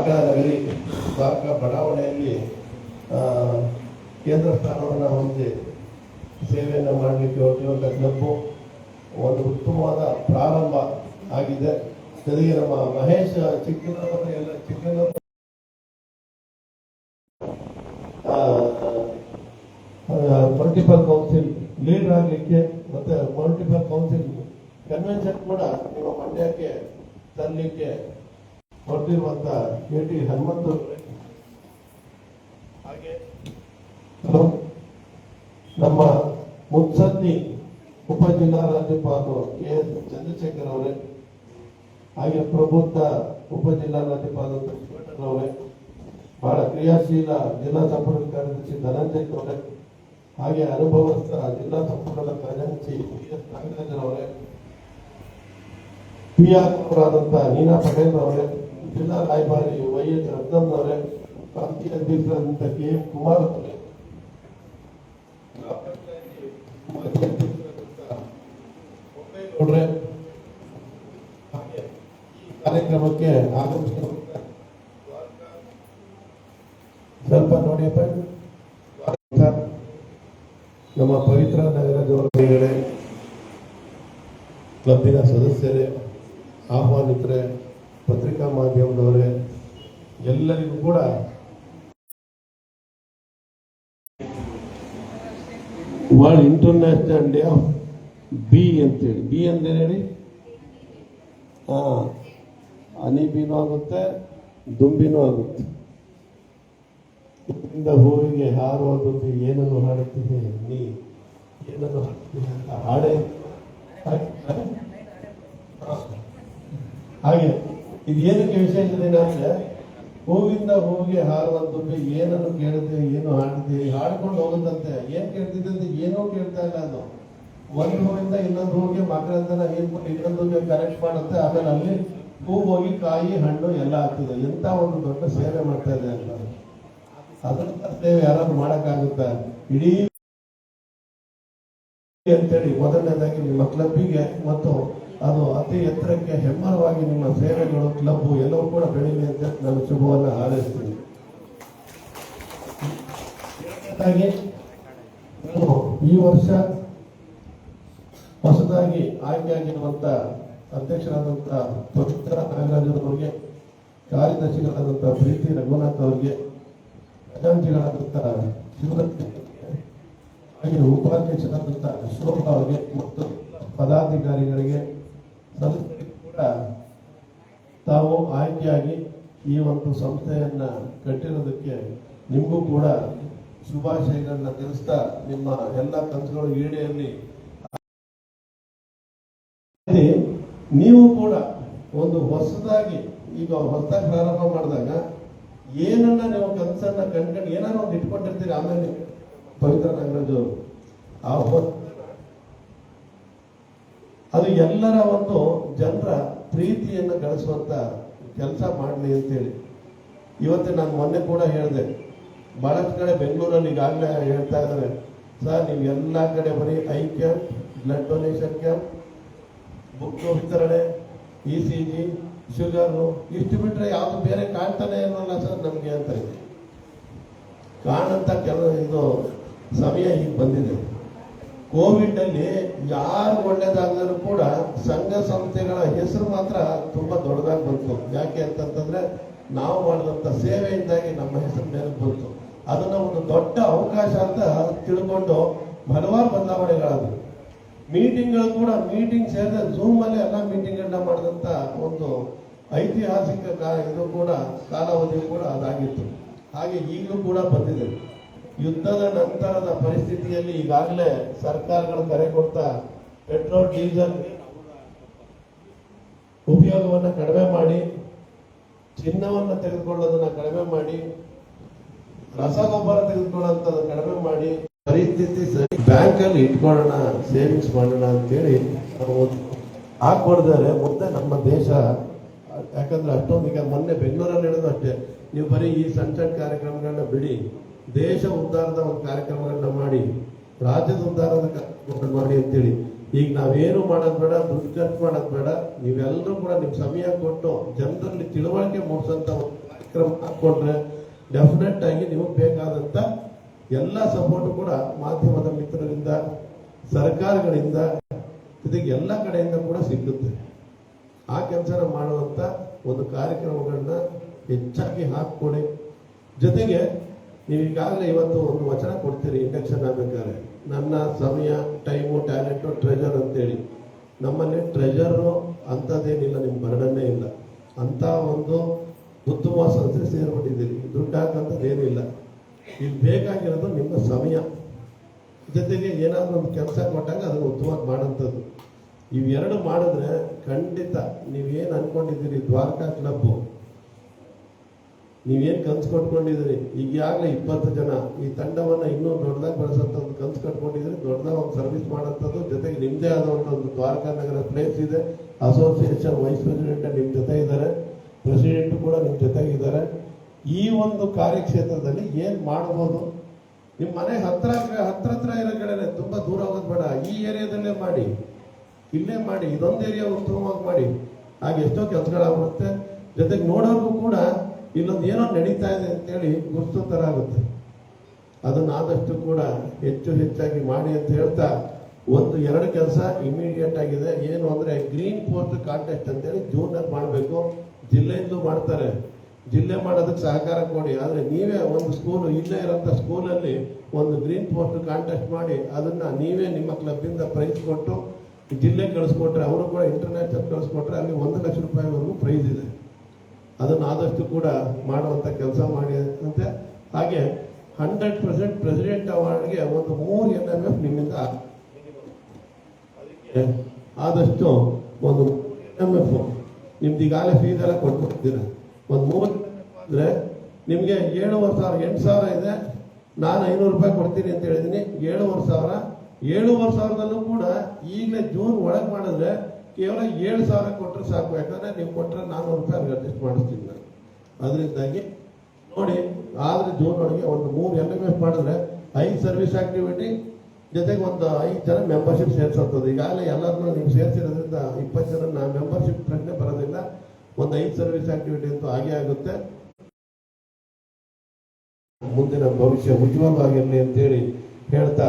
ನಗರಿ ಬಡಾವಣೆಯಲ್ಲಿ ಕೇಂದ್ರ ಸ್ಥಾನವನ್ನು ಹೊಂದಿ ಸೇವೆಯನ್ನು ಮಾಡಲಿಕ್ಕೆ ಹೊರಟಿರುವಂಥ ಕ್ಲಬ್ಬು ಒಂದು ಉತ್ತಮವಾದ ಪ್ರಾರಂಭ ಆಗಿದೆ. ಜೊತೆಗೆ ನಮ್ಮ ಮಹೇಶ್ ಚಿಕ್ಕನಗರ ಮಲ್ಟಿಪಲ್ ಕೌನ್ಸಿಲ್ ಲೀಡರ್ ಆಗಲಿಕ್ಕೆ ಮತ್ತೆ ಮಲ್ಟಿಪಲ್ ಕೌನ್ಸಿಲ್ ಕನ್ವೆನ್ಷನ್ ಕೂಡ ನಿಮ್ಮ ಮಂಡ್ಯಕ್ಕೆ ತರಲಿಕ್ಕೆ ಹೊರಟಿರುವಂತ KT ಹನುಮಂತು, ಹಾಗೆ ನಮ್ಮ ಮುತ್ಸದ್ದಿ ಉಪ ಜಿಲ್ಲಾ ರಾಜ್ಯಪಾಲರು KS ಚಂದ್ರಶೇಖರ್ ಅವರೇ, ಹಾಗೆ ಪ್ರಬುದ್ಧ ಉಪ ಜಿಲ್ಲಾ ರಾಜ್ಯಪಾಲರು ಅವರೇ, ಬಹಳ ಕ್ರಿಯಾಶೀಲ ಜಿಲ್ಲಾ ಸಂಪರ್ಕ ಕಾರ್ಯದರ್ಶಿ ಧನಂಜಯ್ ಅವರೇ, ಹಾಗೆ ಅನುಭವಸ್ಥ ಜಿಲ್ಲಾ ಸಂಪರ್ಕದ ಕಾರ್ಯದರ್ಶಿ PS ನಾಗರಾಜನ್ ಅವರೇ, PR ಅವರಾದಂತಹ ನೀನಾ ಪಟೇಲ್ ಅವರೇ, ಜಿಲ್ಲಾ ರಾಯಭಾರಿ YH ರತ್ನಂ ಅವರೇ, ಪ್ರಾಂತೀಯ ಅಧ್ಯಕ್ಷರಾದಂಥ KM ಕುಮಾರ್ ಅವರೇ, ಹಾಗೆ ಈ ಕಾರ್ಯಕ್ರಮಕ್ಕೆ ಆಗಮಿಸಿದ ಸ್ವಲ್ಪ ನೋಡಿಯಪ್ಪ ನಮ್ಮ ಪವಿತ್ರ ನಗರದವರುಗಳೇ, ಕ್ಲಬ್ಬಿನ ಸದಸ್ಯರೇ, ಆಹ್ವಾನಿತರೇ, ಪತ್ರಿಕಾ ಮಾಧ್ಯಮದವರೇ, ಎಲ್ಲರಿಗೂ ಕೂಡ world international day of B ಅಂತೇಳಿ, ಬಿ ಅಂದ್ರೆ ಹೇಳಿ, ಹನಿಬೀನೂ ಆಗುತ್ತೆ, ದುಂಬಿನೂ ಆಗುತ್ತೆ. ಹೂವಿಗೆ ಹಾರುವುದು ಏನನ್ನು ಹಾಡುತ್ತಿದೆ, ನೀ ಏನನ್ನು ಹಾಡುತ್ತಿದೆ ಅಂತ ಹಾಡೇ. ಹಾಗೆ ಇದು ಏನಕ್ಕೆ ವಿಶೇಷತೆ ಅಂದ್ರೆ, ಹೂವಿಂದ ಹೂವಿಗೆ ಹಾರುವಂಥದ್ದು ಏನನ್ನು ಕೇಳಿದೆ, ಏನು ಹಾಡಿದೆ, ಹಾಡ್ಕೊಂಡು ಹೋಗುತ್ತಂತೆ. ಏನ್ ಕೇಳ್ತಿದ್ದಂತೆ ಏನೂ ಕೇಳ್ತಾ ಇಲ್ಲ. ಅದು ಒಂದು ಹೂವಿಂದ ಇನ್ನೊಂದು ಹೂವಿಗೆ ಮಕರಂದನ ಇನ್ನೊಂದು ಹೂವಿಗೆ ಕನೆಕ್ಟ್ ಮಾಡುತ್ತೆ. ಆಮೇಲೆ ಅಲ್ಲಿ ಹೂ ಹೋಗಿ ಕಾಯಿ ಹಣ್ಣು ಎಲ್ಲ ಆಗ್ತದೆ. ಎಂತ ಒಂದು ದೊಡ್ಡ ಸೇವೆ ಮಾಡ್ತಾ ಇದೆ ಅಂತ. ಅದನ್ನ ಸೇವೆ ಯಾರಾದ್ರೂ ಮಾಡಕ್ಕಾಗುತ್ತ? ಇಡೀ ಅಂತೇಳಿ ಮೊದಲನೇದಾಗಿ ನಿಮ್ಮ ಕ್ಲಬ್ಬಿಗೆ ಮತ್ತು ಅದು ಅತಿ ಎತ್ತರಕ್ಕೆ ಹೆಮ್ಮರವಾಗಿ ನಿಮ್ಮ ಸೇವೆಗಳು, ಕ್ಲಬ್ ಎಲ್ಲವೂ ಕೂಡ ಬೆಳೀಲಿ ಅಂತ ನಾನು ಶುಭವನ್ನು ಹಾರೈಸ್ತೀನಿ. ಈ ವರ್ಷ ಹೊಸದಾಗಿ ಆಯ್ಕೆಯಾಗಿರುವಂತ ಅಧ್ಯಕ್ಷರಾದಂಥ ಪವಿತ್ರ ನಾಗರಾಜನ್ ಅವರಿಗೆ, ಕಾರ್ಯದರ್ಶಿಗಳಾದಂಥ ಪ್ರೀತಿ ರಘುನಾಥ್ ಅವರಿಗೆ, ಖಜಾಂಚಿಗಳಾದಂಥ ಶಿವರತ್ನ, ಹಾಗೆ ಉಪಾಧ್ಯಕ್ಷರಾದಂಥ ಶೋಭಾ ಅವರಿಗೆ ಮತ್ತು ಪದಾಧಿಕಾರಿಗಳಿಗೆ, ಸದಸ್ಯರಿಗೆ ಕೂಡ ತಾವು ಆಯ್ಕೆಯಾಗಿ ಈ ಒಂದು ಸಂಸ್ಥೆಯನ್ನ ಕಟ್ಟಿರೋದಕ್ಕೆ ನಿಮಗೂ ಕೂಡ ಶುಭಾಶಯಗಳನ್ನ ತಿಳಿಸ್ತಾ, ನಿಮ್ಮ ಎಲ್ಲ ಕನಸುಗಳು ಈಡೇರಲಿ. ನೀವು ಕೂಡ ಒಂದು ಹೊಸದಾಗಿ ಈಗ ಹೊಸದಾಗಿ ಪ್ರಾರಂಭ ಮಾಡಿದಾಗ ಏನನ್ನ ನೀವು ಕನಸನ್ನ ಕಂಡ್ಕೊಂಡು ಏನಾದ್ರು ಒಂದು ಇಟ್ಕೊಂಡಿರ್ತೀರಿ. ಆಮೇಲೆ ಪವಿತ್ರ ನಾಗರಾಜು ಅದು ಎಲ್ಲರ ಒಂದು ಜನರ ಪ್ರೀತಿಯನ್ನು ಗಳಿಸುವಂತ ಕೆಲಸ ಮಾಡಲಿ ಅಂತೇಳಿ ಇವತ್ತು ನಾನು ಮೊನ್ನೆ ಕೂಡ ಹೇಳಿದೆ. ಬಹಳಷ್ಟು ಕಡೆ ಬೆಂಗಳೂರಲ್ಲಿ ಈಗಾಗಲೇ ಹೇಳ್ತಾ ಇದ್ದಾರೆ, ಸರ್ ನೀವು ಎಲ್ಲ ಕಡೆ ಬರೀ I camp, blood donation camp, book ವಿತರಣೆ, ECG, ಶುಗರು ಇಷ್ಟು ಬಿಟ್ರೆ ಯಾವುದು ಬೇರೆ ಕಾಣ್ತಾನೆ ಇರೋಲ್ಲ ಸರ್ ನಮಗೆ ಅಂತ ಇದೆ. ಕಾಣಂತ ಇದು ಸಮಯ ಈಗ ಬಂದಿದೆ. ಕೋವಿಡ್ ಅಲ್ಲಿ ಯಾರು ಒಳ್ಳೇದಾಗದರೂ ಕೂಡ ಸಂಘ ಸಂಸ್ಥೆಗಳ ಹೆಸರು ಮಾತ್ರ ತುಂಬಾ ದೊಡ್ಡದಾಗಿ ಬಂತು. ಯಾಕೆ ಅಂತಂತಂದ್ರೆ ನಾವು ಮಾಡಿದಂತ ಸೇವೆಯಿಂದಾಗಿ ನಮ್ಮ ಹೆಸರು ಮೇಲೆ ಬಂತು. ಅದನ್ನ ಒಂದು ದೊಡ್ಡ ಅವಕಾಶ ಅಂತ ತಿಳ್ಕೊಂಡು ಹಲವಾರು ಬದಲಾವಣೆಗಳಾದವು. ಮೀಟಿಂಗ್ಗಳು ಕೂಡ ಮೀಟಿಂಗ್ ಸೇರಿದ ಝೂಮ್ ಅಲ್ಲೇ ಎಲ್ಲ ಮೀಟಿಂಗ್ಗಳನ್ನ ಮಾಡಿದಂತ ಒಂದು ಐತಿಹಾಸಿಕ ಇದು ಕೂಡ ಕಾಲಾವಧಿ ಕೂಡ ಅದಾಗಿತ್ತು. ಹಾಗೆ ಈಗಲೂ ಕೂಡ ಬಂದಿದೆ. ಯುದ್ಧದ ನಂತರದ ಪರಿಸ್ಥಿತಿಯಲ್ಲಿ ಈಗಾಗಲೇ ಸರ್ಕಾರಗಳು ಕರೆ ಕೊಡ್ತಾ ಪೆಟ್ರೋಲ್ ಡೀಸೆಲ್ ಉಪಯೋಗವನ್ನು ಕಡಿಮೆ ಮಾಡಿ, ಚಿನ್ನವನ್ನು ತೆಗೆದುಕೊಳ್ಳೋದನ್ನ ಕಡಿಮೆ ಮಾಡಿ, ರಸಗೊಬ್ಬರ ತೆಗೆದುಕೊಳ್ಳೋಂಥದ್ದು ಕಡಿಮೆ ಮಾಡಿ, ಪರಿಸ್ಥಿತಿ ಸರಿ ಬ್ಯಾಂಕ್ ಅಲ್ಲಿ ಇಟ್ಕೊಳ್ಳೋಣ, ಸೇವಿಂಗ್ಸ್ ಮಾಡೋಣ ಅಂತೇಳಿ ನಾವು ಹಾಕೊಡ್ತಾರೆ. ಮುಂದೆ ನಮ್ಮ ದೇಶ, ಯಾಕಂದ್ರೆ ಅಷ್ಟೊಂದು ಈಗ ಮೊನ್ನೆ ಬೆಂಗಳೂರಲ್ಲಿ ಹೇಳೋದು ಅಷ್ಟೇ, ನೀವು ಬರೀ ಈ ಸಣ್ಣ ಸಣ್ಣ ಕಾರ್ಯಕ್ರಮಗಳನ್ನ ಬಿಡಿ, ದೇಶ ಉದ್ಧಾರದ ಒಂದು ಕಾರ್ಯಕ್ರಮಗಳನ್ನ ಮಾಡಿ, ರಾಜ್ಯದ ಉದ್ಧಾರದ ಕಾರ್ಯಕ್ರಮ ಮಾಡಿ ಅಂತೇಳಿ. ಈಗ ನಾವೇನು ಮಾಡೋದು ಬೇಡ, ದುಡ್ಡು ಖರ್ಚು ಮಾಡೋದು ಬೇಡ, ನೀವೆಲ್ಲರೂ ಕೂಡ ನಿಮ್ ಸಮಯ ಕೊಟ್ಟು ಜನರಲ್ಲಿ ತಿಳುವಳಿಕೆ ಮೂಡಿಸಂತ ಕಾರ್ಯಕ್ರಮ ಹಾಕ್ಕೊಂಡ್ರೆ ಡೆಫಿನೆಟ್ ಆಗಿ ನಿಮಗೆ ಬೇಕಾದಂತ ಎಲ್ಲ ಸಪೋರ್ಟ್ ಕೂಡ ಮಾಧ್ಯಮದ ಮಿತ್ರರಿಂದ, ಸರ್ಕಾರಗಳಿಂದ, ಜೊತೆಗೆ ಎಲ್ಲ ಕಡೆಯಿಂದ ಕೂಡ ಸಿಗುತ್ತೆ. ಆ ಕೆಲಸನ ಮಾಡುವಂತ ಒಂದು ಕಾರ್ಯಕ್ರಮಗಳನ್ನ ಹೆಚ್ಚಾಗಿ ಹಾಕ್ಕೊಡಿ. ಜೊತೆಗೆ ನೀವು ಈಗಾಗಲೇ ಇವತ್ತು ಒಂದು ವಚನ ಕೊಡ್ತೀರಿ ಇಂಡಕ್ಷನ್ ಆಗಬೇಕಾದ್ರೆ, ನನ್ನ ಸಮಯ, ಟೈಮು, ಟ್ಯಾಲೆಂಟು, ಟ್ರೆಜರ್ ಅಂತೇಳಿ. ನಮ್ಮಲ್ಲಿ ಟ್ರೆಜರು ಅಂಥದ್ದೇನಿಲ್ಲ, ನಿಮ್ಮ ಬರ್ಡನ್ನೇ ಇಲ್ಲ. ಅಂಥ ಒಂದು ಉತ್ತಮ ಸಂಸ್ಥೆ ಸೇರ್ಬಿಟ್ಟಿದ್ದೀರಿ. ದುಡ್ಡು ಹಾಕಂಥದ್ದೇನಿಲ್ಲ. ಇಲ್ಲಿ ಬೇಕಾಗಿರೋದು ನಿಮ್ಮ ಸಮಯ, ಜೊತೆಗೆ ಏನಾದರೂ ಒಂದು ಕೆಲಸ ಕೊಟ್ಟಾಗ ಅದನ್ನು ಉತ್ತಮವಾಗಿ ಮಾಡೋಂಥದ್ದು. ಇವೆರಡು ಮಾಡಿದ್ರೆ ಖಂಡಿತ ನೀವೇನು ಅನ್ಕೊಂಡಿದ್ದೀರಿ, ದ್ವಾರಕಾ ಕ್ಲಬ್ಬು ನೀವೇನು ಕನ್ಸು ಕಟ್ಕೊಂಡಿದ್ದೀರಿ, ಈಗಾಗಲೇ 20 ಜನ ಈ ತಂಡವನ್ನು ಇನ್ನೂ ದೊಡ್ಡದಾಗಿ ಬೆಳೆಸೋಂಥದ್ದು ಕನ್ಸು ಕಟ್ಕೊಂಡಿದ್ದೀರಿ. ದೊಡ್ಡದಾಗಿ ಒಂದು ಸರ್ವಿಸ್ ಮಾಡೋಂಥದ್ದು. ಜೊತೆಗೆ ನಿಮ್ಮದೇ ಆದ ಒಂದು ದ್ವಾರಕಾ ನಗರ ಪ್ಲೇಸ್ ಇದೆ. ಅಸೋಸಿಯೇಷನ್ ವೈಸ್ ಪ್ರೆಸಿಡೆಂಟ್ ನಿಮ್ಮ ಜೊತೆ ಇದ್ದಾರೆ, ಪ್ರೆಸಿಡೆಂಟ್ ಕೂಡ ನಿಮ್ಮ ಜೊತೆಗೆ ಇದ್ದಾರೆ. ಈ ಒಂದು ಕಾರ್ಯಕ್ಷೇತ್ರದಲ್ಲಿ ಏನು ಮಾಡ್ಬೋದು, ನಿಮ್ಮ ಮನೆ ಹತ್ರ ಇರೋ ಕಡೆ ತುಂಬ ದೂರ ಹೋಗೋದು ಬೇಡ, ಈ ಏರಿಯಾದಲ್ಲೇ ಮಾಡಿ, ಇಲ್ಲೇ ಮಾಡಿ, ಇದೊಂದು ಏರಿಯಾ ಉತ್ತಮವಾಗಿ ಮಾಡಿ. ಹಾಗೆ ಎಷ್ಟೋ ಕೆಲಸಗಳಾಗ್ಬಿಡುತ್ತೆ. ಜೊತೆಗೆ ನೋಡೋರ್ಗೂ ಕೂಡ ಇಲ್ಲೊಂದು ಏನೋ ನಡೀತಾ ಇದೆ ಅಂತೇಳಿ ಗುರುತು ಥರ ಆಗುತ್ತೆ. ಅದನ್ನು ಆದಷ್ಟು ಕೂಡ ಹೆಚ್ಚಾಗಿ ಮಾಡಿ ಅಂತ ಹೇಳ್ತಾ, 1-2 ಕೆಲಸ ಇಮಿಡಿಯೇಟ್ ಆಗಿದೆ. ಏನು ಅಂದರೆ ಗ್ರೀನ್ ಪೋಸ್ಟ್ ಕಾಂಟೆಸ್ಟ್ ಅಂತೇಳಿ ಜೂನಲ್ಲಿ ಮಾಡಬೇಕು. ಜಿಲ್ಲೆಯಿಂದಲೂ ಮಾಡ್ತಾರೆ. ಜಿಲ್ಲೆ ಮಾಡೋದಕ್ಕೆ ಸಹಕಾರ ಕೊಡಿ. ಆದರೆ ನೀವೇ ಒಂದು ಸ್ಕೂಲು, ಇಲ್ಲೇ ಇರೋಂಥ ಸ್ಕೂಲಲ್ಲಿ ಒಂದು ಗ್ರೀನ್ ಪೋಸ್ಟ್ ಕಾಂಟೆಸ್ಟ್ ಮಾಡಿ ಅದನ್ನು ನೀವೇ ನಿಮ್ಮ ಕ್ಲಬ್ಬಿಂದ ಪ್ರೈಸ್ ಕೊಟ್ಟು ಜಿಲ್ಲೆ ಕಳಿಸ್ಕೊಟ್ರೆ, ಅವರು ಕೂಡ ಇಂಟರ್ನ್ಯಾಷನಲ್ ಕಳಿಸ್ಕೊಟ್ರೆ ಅಲ್ಲಿ 1 ಲಕ್ಷ ರೂಪಾಯಿವರೆಗೂ ಪ್ರೈಸ್ ಇದೆ. ಅದನ್ನು ಆದಷ್ಟು ಕೂಡ ಮಾಡುವಂಥ ಕೆಲಸ ಮಾಡಿ ಅಂತೆ. ಹಾಗೆ 100% ಪ್ರೆಸಿಡೆಂಟ್ ಅವಾರ್ಡ್ಗೆ ಒಂದು 3 NMF ನಿಮ್ಮಿಂದ ಆದಷ್ಟು ಒಂದು NMF ನಿಮ್ದು ಈಗಾಗಲೇ ಫೀಸ್ ಎಲ್ಲ ಕೊಟ್ಬಿಡ್ತೀರ. ಒಂದು 3 ಅಂದರೆ ನಿಮಗೆ 7,500 8,000 ಇದೆ. ನಾನು 500 ರೂಪಾಯಿ ಕೊಡ್ತೀನಿ ಅಂತ ಹೇಳಿದ್ದೀನಿ. 7,500 7,500ದಲ್ಲೂ ಕೂಡ ಈಗಲೇ ಜೂನ್ ಒಳಗೆ ಮಾಡಿದ್ರೆ ಕೇವಲ 7,000 ಕೊಟ್ಟರೆ ಸಾಕು. ಯಾಕಂದರೆ ನೀವು ಕೊಟ್ಟರೆ 400 ರೂಪಾಯಿ ಅಡ್ಜಸ್ಟ್ ಮಾಡಿಸ್ತೀನಿ ನಾನು. ಅದರಿಂದಾಗಿ ನೋಡಿ, ಆದರೆ ಜೂನ್ ಒಳಗೆ ಒಂದು 3 NMF ಮಾಡಿದ್ರೆ 5 ಸರ್ವಿಸ್ ಆಕ್ಟಿವಿಟಿ ಜೊತೆಗೆ ಒಂದು 5 ಜನ ಮೆಂಬರ್ಶಿಪ್ ಸೇರಿಸೋಂಥದ್ದು. ಈಗಾಗಲೇ ಎಲ್ಲರನ್ನೂ ನೀವು ಸೇರಿಸಿರೋದ್ರಿಂದ 20 ಜನ ಮೆಂಬರ್ಶಿಪ್ ಪ್ರಶ್ನೆ ಬರೋದಿಲ್ಲ. ಒಂದು 5 ಸರ್ವಿಸ್ ಆಕ್ಟಿವಿಟಿ ಅಂತೂ ಆಗೇ ಆಗುತ್ತೆ. ಮುಂದಿನ ಭವಿಷ್ಯ ಉಜ್ವಲವಾಗಿರಲಿ ಅಂತೇಳಿ ಹೇಳ್ತಾ